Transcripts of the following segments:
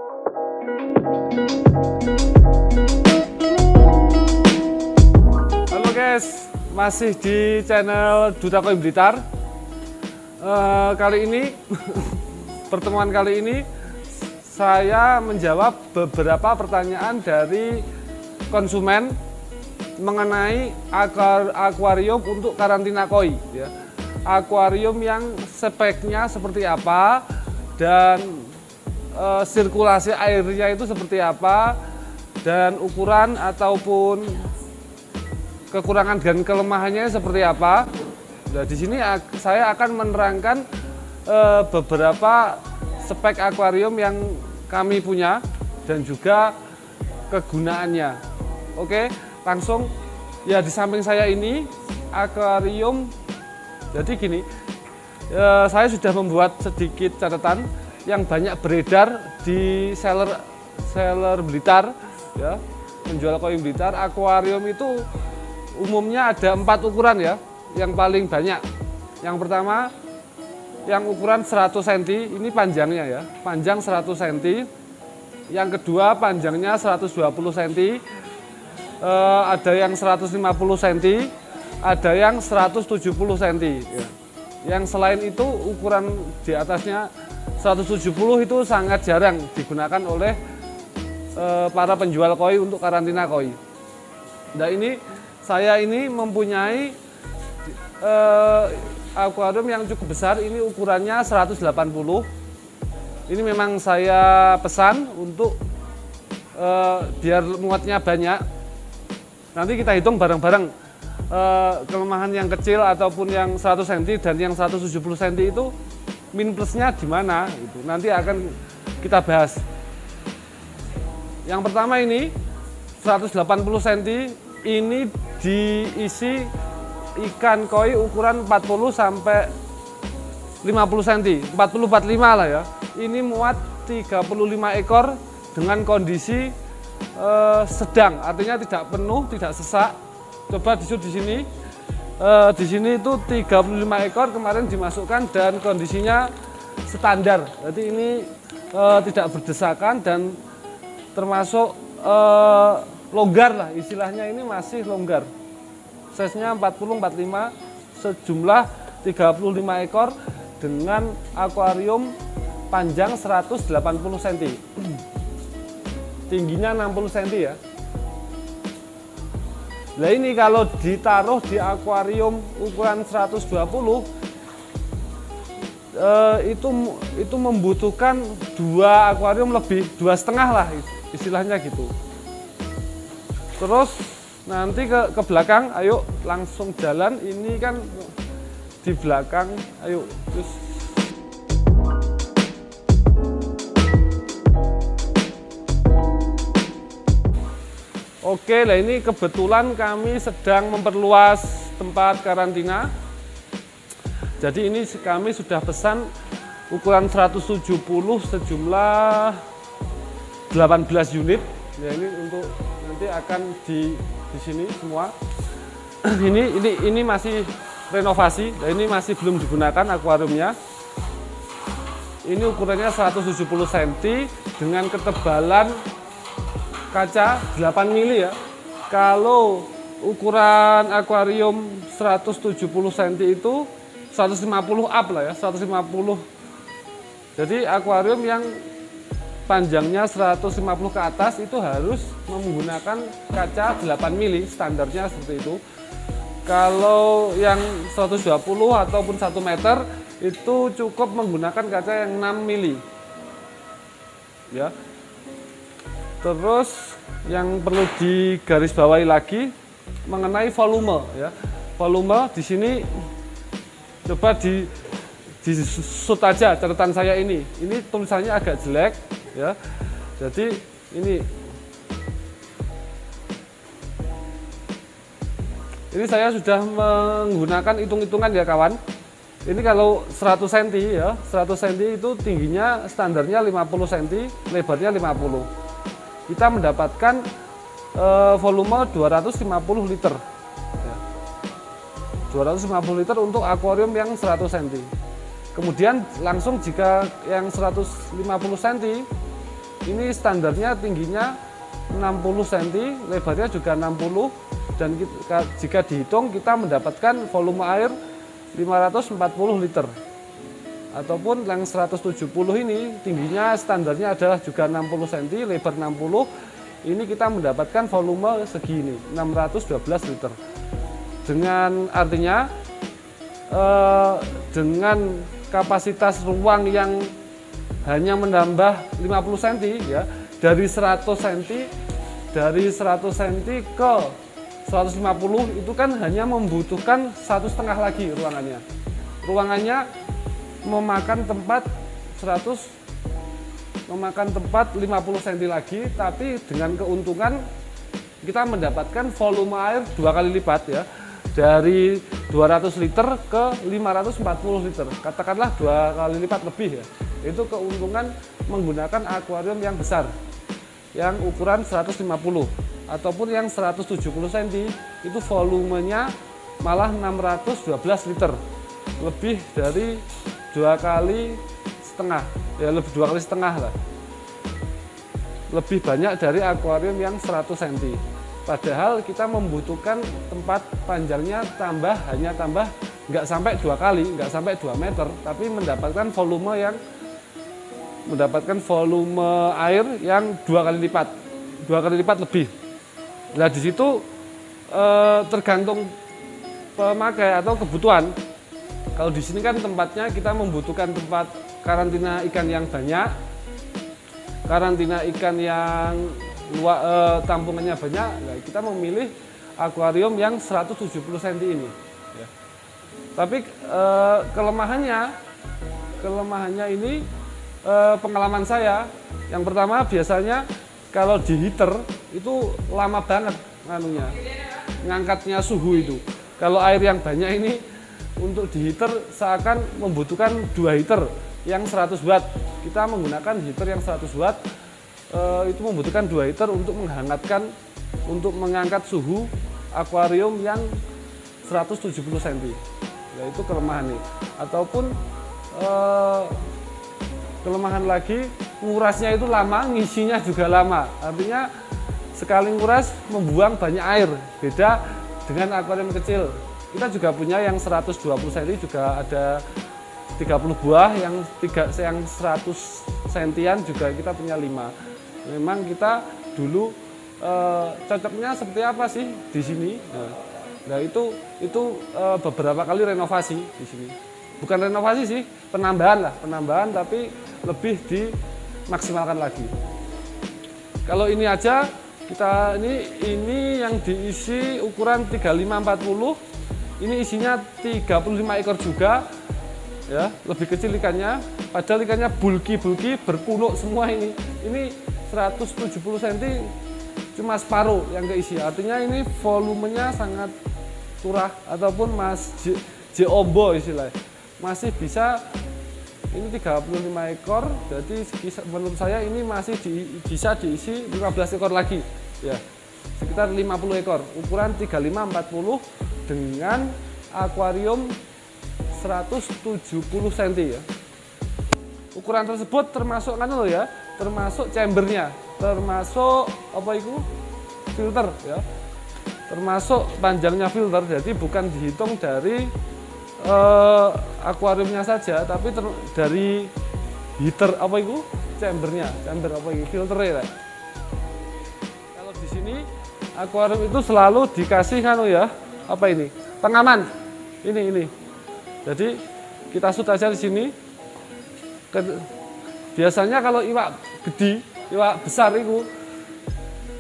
Halo guys, masih di channel Duta Koi Blitar. Kali ini pertemuan kali ini saya menjawab beberapa pertanyaan dari konsumen mengenai akuarium untuk karantina koi, ya. Akuarium yang speknya seperti apa dan sirkulasi airnya itu seperti apa dan ukuran ataupun kekurangan dan kelemahannya seperti apa. Nah, di sini saya akan menerangkan beberapa spek akuarium yang kami punya dan juga kegunaannya. Oke, langsung ya, di samping saya ini akuarium. Jadi gini, saya sudah membuat sedikit catatan yang banyak beredar di seller Blitar, ya, penjual koi Blitar. Akuarium itu umumnya ada 4 ukuran, ya, yang paling banyak. Yang pertama yang ukuran 100 cm, ini panjangnya, ya, panjang 100 cm. Yang kedua panjangnya 120 cm, ada yang 150 cm, ada yang 170 cm, ya. Yang selain itu ukuran di atasnya 170 itu sangat jarang digunakan oleh para penjual koi untuk karantina koi. Nah, ini saya ini mempunyai akuarium yang cukup besar, ini ukurannya 180. Ini memang saya pesan untuk biar muatnya banyak. Nanti kita hitung bareng-bareng kelemahan yang kecil ataupun yang 100 cm dan yang 170 cm itu min plusnya di mana, itu nanti akan kita bahas. Yang pertama ini 180 cm, ini diisi ikan koi ukuran 40 sampai 50 cm, 40-45 lah, ya. Ini muat 35 ekor dengan kondisi sedang, artinya tidak penuh, tidak sesak. Coba disut di sini. Di sini itu 35 ekor kemarin dimasukkan dan kondisinya standar. Jadi ini tidak berdesakan dan termasuk longgar lah, istilahnya ini masih longgar. Size-nya 40-45, sejumlah 35 ekor dengan akuarium panjang 180 cm. Tingginya 60 cm, ya. Nah, ini kalau ditaruh di akuarium ukuran 120 itu membutuhkan 2 akuarium lebih, 2,5 lah istilahnya gitu. Terus nanti ke belakang, ayo langsung jalan. Ini kan di belakang, ayo terus. Oke, nah ini kebetulan kami sedang memperluas tempat karantina. Jadi ini kami sudah pesan ukuran 170 sejumlah 18 unit. Ya, ini untuk nanti akan di sini semua. Ini masih renovasi, nah ini masih belum digunakan akuariumnya. Ini ukurannya 170 cm dengan ketebalan kaca 8 mili, ya. Kalau ukuran akuarium 170 cm itu 150 up lah, ya, 150. Jadi akuarium yang panjangnya 150 ke atas itu harus menggunakan kaca 8 mili, standarnya seperti itu. Kalau yang 120 ataupun 1 meter itu cukup menggunakan kaca yang 6 mili, ya. Terus yang perlu digarisbawahi lagi mengenai volume, ya. Volume di sini coba di shoot aja catatan saya ini. Ini tulisannya agak jelek, ya. Jadi ini saya sudah menggunakan hitung-hitungan, ya kawan. Ini kalau 100 cm, ya, 100 cm itu tingginya standarnya 50 cm, lebarnya 50. Kita mendapatkan volume 250 liter, ya. 250 liter untuk akuarium yang 100 cm. Kemudian langsung jika yang 150 cm Ini standarnya tingginya 60 cm, lebarnya juga 60, dan jika dihitung kita mendapatkan volume air 540 liter. Ataupun yang 170 ini tingginya standarnya adalah juga 60 cm, lebar 60. Ini kita mendapatkan volume segini, 612 liter. Dengan artinya dengan kapasitas ruang yang hanya menambah 50 cm ya, dari 100 cm ke 150 itu kan hanya membutuhkan 1,5 lagi ruangannya. Ruangannya memakan tempat 50 cm lagi, tapi dengan keuntungan kita mendapatkan volume air 2 kali lipat ya. Dari 200 liter ke 540 liter. Katakanlah 2 kali lipat lebih ya. Itu keuntungan menggunakan akuarium yang besar, yang ukuran 150 ataupun yang 170 cm, itu volumenya malah 612 liter, lebih dari 2 kali setengah ya, lebih 2 kali setengah lah, lebih banyak dari akuarium yang 100 cm. Padahal kita membutuhkan tempat panjangnya hanya tambah nggak sampai 2 kali, nggak sampai 2 meter, tapi mendapatkan volume air yang 2 kali lipat lebih. Nah di situ tergantung pemakai atau kebutuhan. Kalau di sini kan tempatnya kita membutuhkan tempat karantina ikan yang banyak, karantina ikan yang tampungannya banyak, nah kita memilih akuarium yang 170 cm ini ya. Tapi kelemahannya ini pengalaman saya yang pertama, biasanya kalau di heater itu lama banget ngangkatnya suhu itu. Kalau air yang banyak ini untuk di heater seakan membutuhkan 2 heater yang 100 watt. Kita menggunakan heater yang 100 watt, itu membutuhkan 2 heater untuk mengangkat suhu akuarium yang 170 cm. Ya, itu kelemahan nih. Ataupun kelemahan lagi, ngurasnya itu lama, ngisinya juga lama. Artinya sekali nguras membuang banyak air. Beda dengan akuarium kecil. Kita juga punya yang 120 cm, juga ada 30 buah, yang 100 sentian juga kita punya 5. Memang kita dulu cocoknya seperti apa sih di sini? Nah itu beberapa kali renovasi di sini. Bukan renovasi sih, penambahan tapi lebih dimaksimalkan lagi. Kalau ini aja kita ini yang diisi ukuran 35-40, ini isinya 35 ekor juga. Ya, lebih kecil ikannya, padahal ikannya bulky berpunuk semua ini. Ini 170 cm cuma separuh yang keisi. Artinya ini volumenya sangat turah, ataupun ombo istilahnya. Masih bisa, ini 35 ekor, jadi menurut saya ini masih bisa diisi 15 ekor lagi. Ya, sekitar 50 ekor, ukuran 35-40 dengan akuarium 170 cm ya. Ukuran tersebut termasuk termasuk chambernya, termasuk filter ya, termasuk panjangnya filter. Jadi bukan dihitung dari akuariumnya saja, tapi dari heater chambernya, filternya. Kalau di sini akuarium itu selalu dikasih pengaman ini. Jadi kita shoot aja di sini. Biasanya kalau iwak gede, iwak besar itu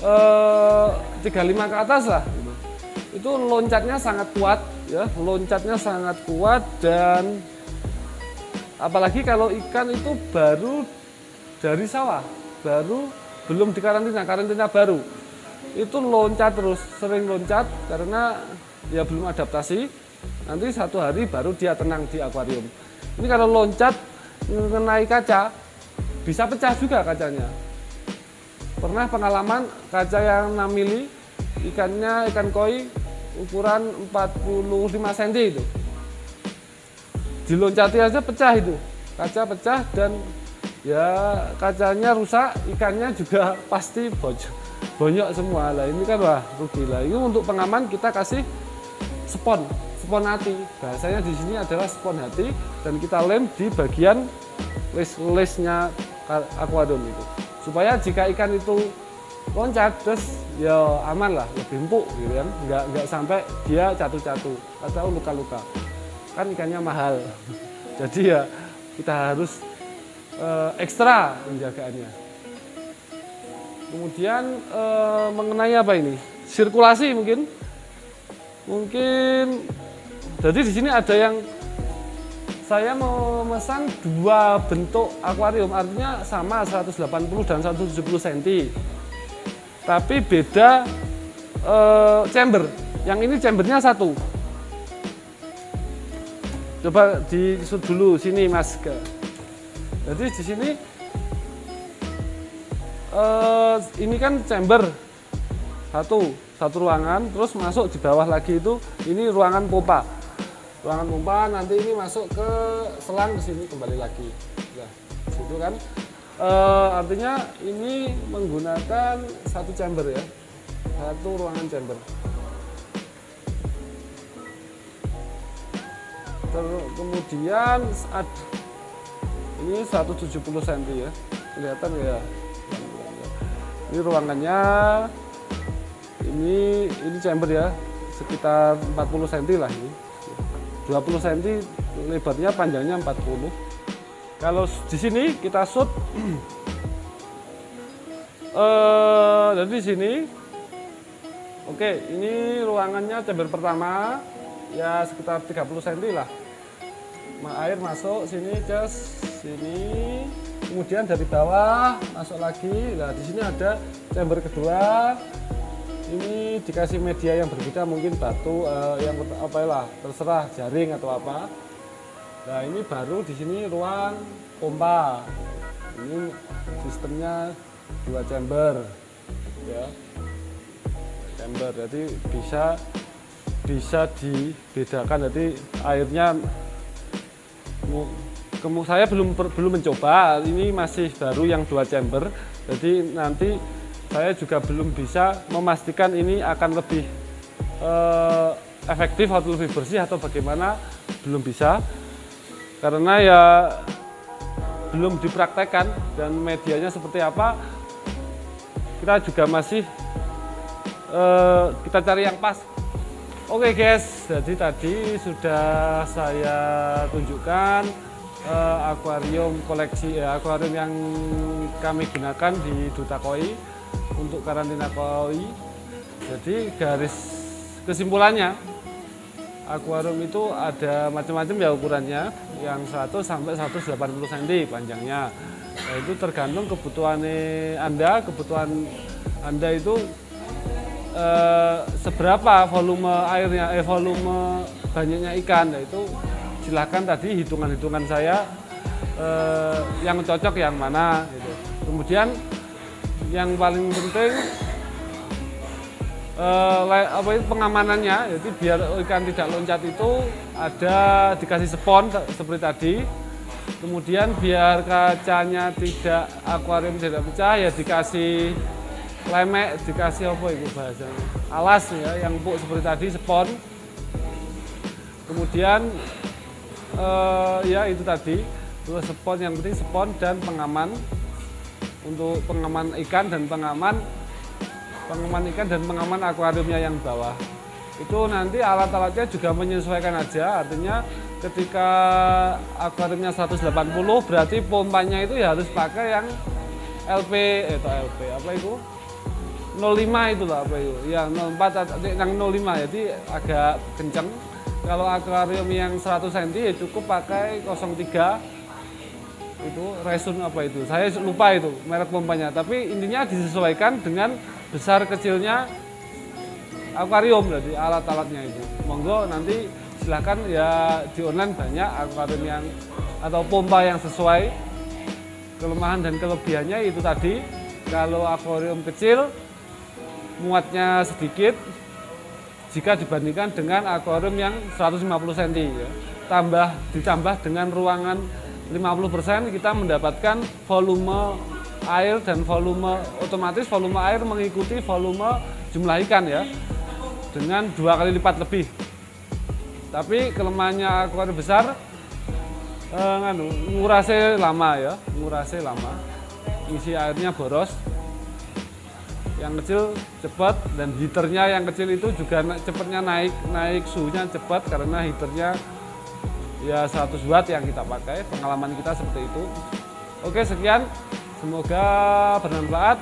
35 ke atas lah. Itu loncatnya sangat kuat ya, dan apalagi kalau ikan itu baru dari sawah, belum karantina baru. Itu loncat terus, sering loncat karena ya belum adaptasi. Nanti satu hari baru dia tenang di akuarium. Ini kalau loncat mengenai kaca, bisa pecah juga kacanya. Pernah pengalaman kaca yang 6 mili, ikan koi ukuran 45 cm itu. Diloncati aja pecah itu. Kaca pecah dan ya kacanya rusak, ikannya juga pasti bonyok semua lah. Ini kan wah rugi lah. Ini untuk pengaman kita kasih spon hati. Bahasanya di sini adalah spon hati dan kita lem di bagian les-lesnya akuarium itu. Supaya jika ikan itu loncat terus ya aman lah, lebih empuk gitu kan, nggak sampai dia jatuh atau luka-luka, kan ikannya mahal. Jadi ya kita harus ekstra penjagaannya. Kemudian mengenai apa ini, sirkulasi mungkin jadi di sini ada yang saya memesan 2 bentuk akuarium, artinya sama 180 dan 170 cm. Tapi beda chamber. Yang ini chambernya 1. Coba disut dulu sini Mas. Jadi di sini ini kan chamber satu ruangan, terus masuk di bawah lagi itu ini ruangan pompa. Ruangan pompa nanti ini masuk ke selang ke sini kembali lagi. Nah, situ kan. Artinya ini menggunakan 1 chamber ya, 1 ruangan chamber. Kemudian ini 170 cm ya, kelihatan ya. Ini ruangannya, ini chamber ya, sekitar 40 cm lah ini. 20 cm lebarnya, panjangnya 40. Kalau di sini kita shoot, jadi di sini, oke, ini ruangannya chamber pertama, ya sekitar 30 cm lah. Air masuk sini, sini, kemudian dari bawah masuk lagi. Nah di sini ada chamber kedua, ini dikasih media yang berbeda, mungkin batu, yang apa lah, terserah jaring atau apa. Nah ini baru di sini ruang pompa. Ini sistemnya 2 chamber, ya. Chamber, jadi bisa dibedakan. Jadi airnya, saya belum mencoba. Ini masih baru yang 2 chamber. Jadi nanti saya juga belum bisa memastikan ini akan lebih efektif atau lebih bersih atau bagaimana, belum bisa. Karena ya belum dipraktekkan dan medianya seperti apa, kita juga masih kita cari yang pas. Oke guys, jadi tadi sudah saya tunjukkan akuarium koleksi, akuarium yang kami gunakan di Duta Koi untuk karantina koi. Jadi garis kesimpulannya, akuarium itu ada macam-macam ya ukurannya, yang 100 sampai 180 cm panjangnya. Nah, itu tergantung kebutuhan Anda itu seberapa volume airnya, volume banyaknya ikan. Nah, itu silahkan tadi hitungan-hitungan saya yang cocok yang mana gitu. Kemudian yang paling penting pengamanannya, jadi biar ikan tidak loncat itu ada dikasih spon seperti tadi. Kemudian biar kacanya tidak, akuarium tidak pecah, ya dikasih lemek, dikasih apa itu bahasanya, alas ya, yang empuk seperti tadi, spon. Kemudian ya itu tadi, terus spon, yang penting spon dan pengaman untuk pengaman ikan dan pengaman akuariumnya yang bawah. Itu nanti alat-alatnya juga menyesuaikan aja, artinya ketika akuariumnya 180 berarti pompanya itu ya harus pakai yang LP apa itu 05 itu lah, apa itu ya 04 yang 05, jadi agak kenceng. Kalau akuarium yang 100 cm ya cukup pakai 03 itu, resun apa itu, saya lupa itu merek pompanya, tapi intinya disesuaikan dengan besar kecilnya akuarium, jadi alat-alatnya itu. Monggo nanti silahkan ya, di online banyak akuarium yang atau pompa yang sesuai kelemahan dan kelebihannya itu tadi. Kalau akuarium kecil muatnya sedikit jika dibandingkan dengan akuarium yang 150 cm ya. Ditambah dengan ruangan 50% kita mendapatkan volume air, dan volume otomatis volume air mengikuti volume jumlah ikan ya, dengan 2 kali lipat lebih. Tapi kelemahannya akuarium besar ngurasnya lama ya, isi airnya boros. Yang kecil cepat, dan heaternya yang kecil itu juga cepatnya naik suhunya cepat karena heaternya ya 100 watt yang kita pakai. Pengalaman kita seperti itu. Oke, sekian, semoga bermanfaat.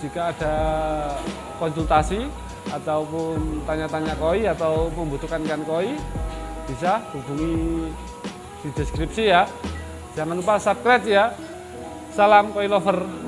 Jika ada konsultasi ataupun tanya-tanya koi atau membutuhkan ikan koi, bisa hubungi di deskripsi ya. Jangan lupa subscribe ya. Salam koi lover.